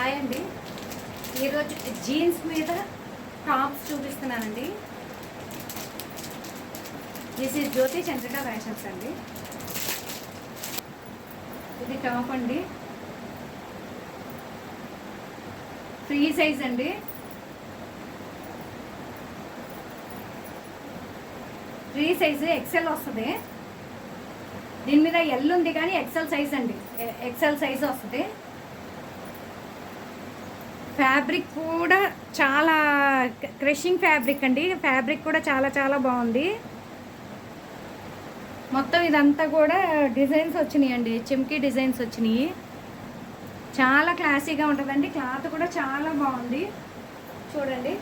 Hi అండి. ఈరోజు jeans మీద టాప్స్ చూపిస్తున్నానండి. This is Jyothi Chandrika fashions అండి. ఇది టాప్ అండి, ఫ్రీ సైజ్ అండి. ఫ్రీ సైజు ఎక్సెల్ వస్తుంది. దీని మీద ఎల్ ఉంది కానీ ఎక్సెల్ సైజ్ అండి, ఎక్సెల్ సైజ్ వస్తుంది. ఫ్యాబ్రిక్ కూడా చాలా క్రషింగ్ ఫ్యాబ్రిక్ అండి. ఫ్యాబ్రిక్ కూడా చాలా చాలా బాగుంది. మొత్తం ఇదంతా కూడా డిజైన్స్ వచ్చినాయి అండి, చిమ్కీ డిజైన్స్ వచ్చినాయి. చాలా క్లాసీగా ఉంటుందండి. క్లాత్ కూడా చాలా బాగుంది చూడండి.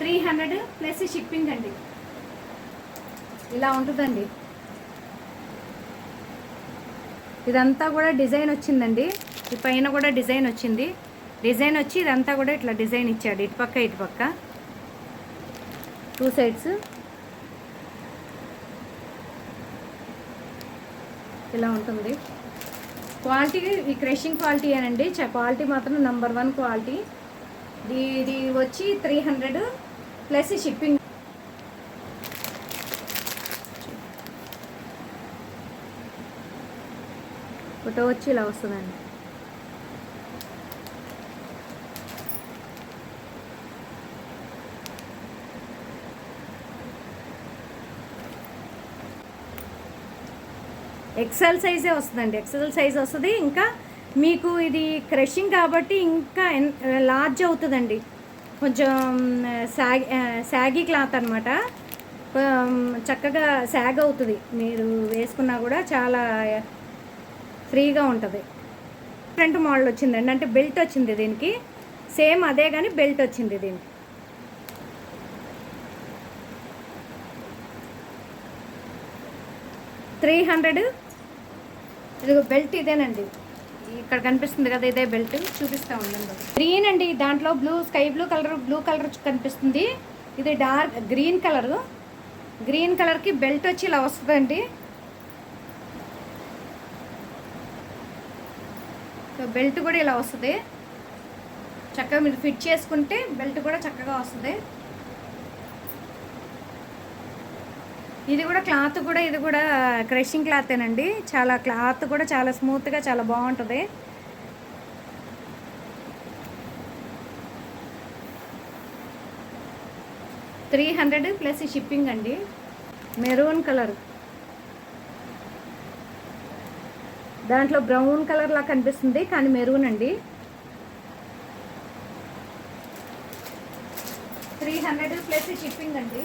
$300 ప్లస్ షిప్పింగ్ అండి. ఇలా ఉంటుందండి. ఇదంతా కూడా డిజైన్ వచ్చిందండి. ఈ పైన కూడా డిజైన్ వచ్చింది. డిజైన్ వచ్చి ఇదంతా కూడా ఇట్లా డిజైన్ ఇచ్చాడు, ఇటుపక్క ఇటుపక్క 2 సైడ్స్ ఇలా ఉంటుంది. క్వాలిటీ ఈ క్రషింగ్ క్వాలిటీ అనండి. క్వాలిటీ మాత్రం నెంబర్ 1 క్వాలిటీ. ఇది వచ్చి $300 ప్లస్ షిప్పింగ్. ఫోటో వచ్చి ఇలా వస్తుందండి. ఎక్సెల్ సైజే వస్తుందండి, ఎక్సెల్ సైజ్ వస్తుంది. ఇంకా మీకు ఇది క్రషింగ్ కాబట్టి ఇంకా లార్జ్ అవుతుందండి. కొంచెం శాగీ క్లాత్ అనమాట. చక్కగా శాగ్ అవుతుంది. మీరు వేసుకున్నా కూడా చాలా ఫ్రీగా ఉంటుంది. ఫ్రంట్ మోడల్ వచ్చిందండి, అంటే బెల్ట్ వచ్చింది దీనికి. సేమ్ అదే కానీ బెల్ట్ వచ్చింది దీనికి. $300. ఇది బెల్ట్ ఇదేనండి, ఇక్కడ కనిపిస్తుంది కదా, ఇదే బెల్ట్. చూపిస్తా ఉండండి. గ్రీన్ అండి, దాంట్లో స్కై బ్లూ కలర్ కనిపిస్తుంది. ఇది డార్క్ గ్రీన్ కలరు. గ్రీన్ కలర్కి బెల్ట్ వచ్చి ఇలా వస్తుందండి. బెల్ట్ కూడా ఇలా వస్తుంది. చక్కగా మీరు ఫిట్ చేసుకుంటే బెల్ట్ కూడా చక్కగా వస్తుంది. ఇది కూడా క్లాత్ కూడా, ఇది కూడా క్రషింగ్ క్లాతేనండి. చాలా క్లాత్ కూడా చాలా స్మూత్గా చాలా బాగుంటుంది. $300 ప్లస్ షిప్పింగ్ అండి. మెరూన్ కలర్, దాంట్లో బ్రౌన్ కలర్ లా కనిపిస్తుంది కానీ మెరూన్ అండి. 300 ప్లస్ షిప్పింగ్ అండి.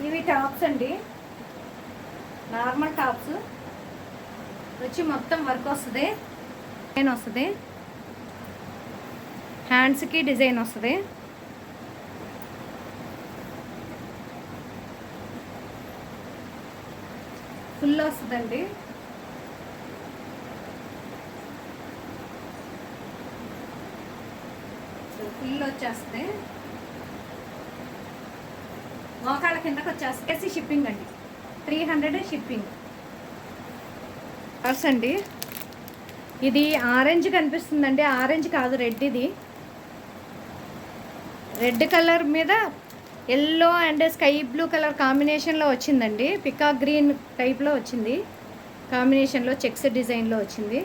ఇవి టాప్స్ అండి, నార్మల్ టాప్స్ వచ్చి మొత్తం వర్క్ వస్తుంది. డిజైన్ వస్తుంది, హ్యాండ్స్కి డిజైన్ వస్తుంది. ఫుల్ వస్తుందండి. ఫుల్ వచ్చేస్తుంది, మోకాళ్ళ కిందకి వచ్చేస్తుంది. షిప్పింగ్ అండి, 300 షిప్పింగ్. కలర్స్ అండి. ఇది ఆరెంజ్ కనిపిస్తుందండి, ఆరెంజ్ కాదు రెడ్. ఇది రెడ్ కలర్ మీద yellow and sky blue colour కాంబినేషన్లో వచ్చిందండి. పికాక్ గ్రీన్ టైప్లో వచ్చింది కాంబినేషన్లో, చెక్స్ డిజైన్లో వచ్చింది.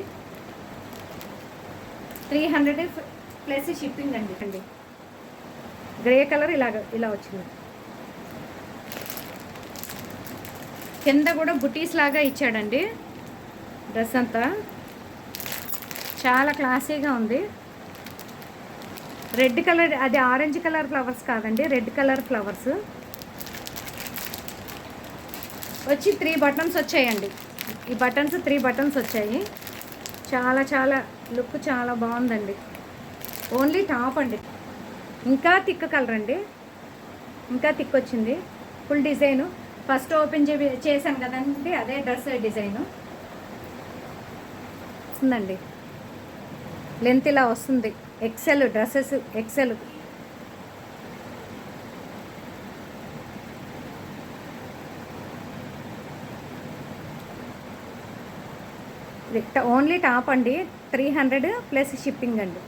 300 ప్లస్ షిప్పింగ్ అండి. గ్రే కలర్ ఇలా వచ్చింది. కింద కూడా బుటీస్ లాగా ఇచ్చాడండి. డ్రెస్ అంతా చాలా క్లాసీగా ఉంది. రెడ్ కలర్, అది ఆరెంజ్ కలర్ ఫ్లవర్స్ కాదండి, రెడ్ కలర్ ఫ్లవర్స్ వచ్చి 3 బటన్స్ వచ్చాయండి. ఈ బటన్స్ 3 బటన్స్ వచ్చాయి. చాలా చాలా లుక్ చాలా బాగుందండి. ఓన్లీ టాప్ అండి. ఇంకా థిక్ కలర్ అండి, ఇంకా థిక్ వచ్చింది. Full design. ఫస్ట్ ఓపెన్ చేశాను కదండి, అదే డ్రెస్ డిజైను. వస్తుందండి. లెంత్ ఇలా వస్తుంది. XL dresses XL. Only top అండి. 300 ప్లస్ షిప్పింగ్ అండి.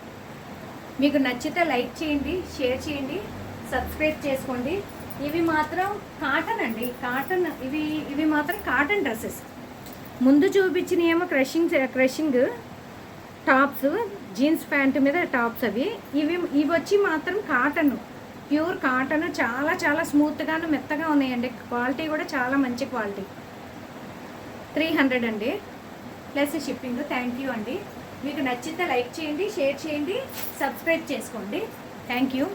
మీకు నచ్చితే లైక్ చేయండి, షేర్ చేయండి, సబ్స్క్రైబ్ చేసుకోండి. ఇవి మాత్రం కాటన్ అండి. కాటన్ ఇవి మాత్రం కాటన్ డ్రెస్సెస్. ముందు చూపించినవి ఏమో క్రషింగ్ టాప్స్, జీన్స్ ప్యాంటు మీద టాప్స్ అవి. ఇవి వచ్చి మాత్రం కాటన్, ప్యూర్ కాటన్. చాలా చాలా స్మూత్గాను మెత్తగా ఉన్నాయండి. క్వాలిటీ కూడా చాలా మంచి క్వాలిటీ. 300 అండి ప్లస్ షిప్పింగ్. థ్యాంక్ యూ అండి. మీకు నచ్చితే లైక్ చేయండి, షేర్ చేయండి, సబ్స్క్రైబ్ చేసుకోండి. Thank you.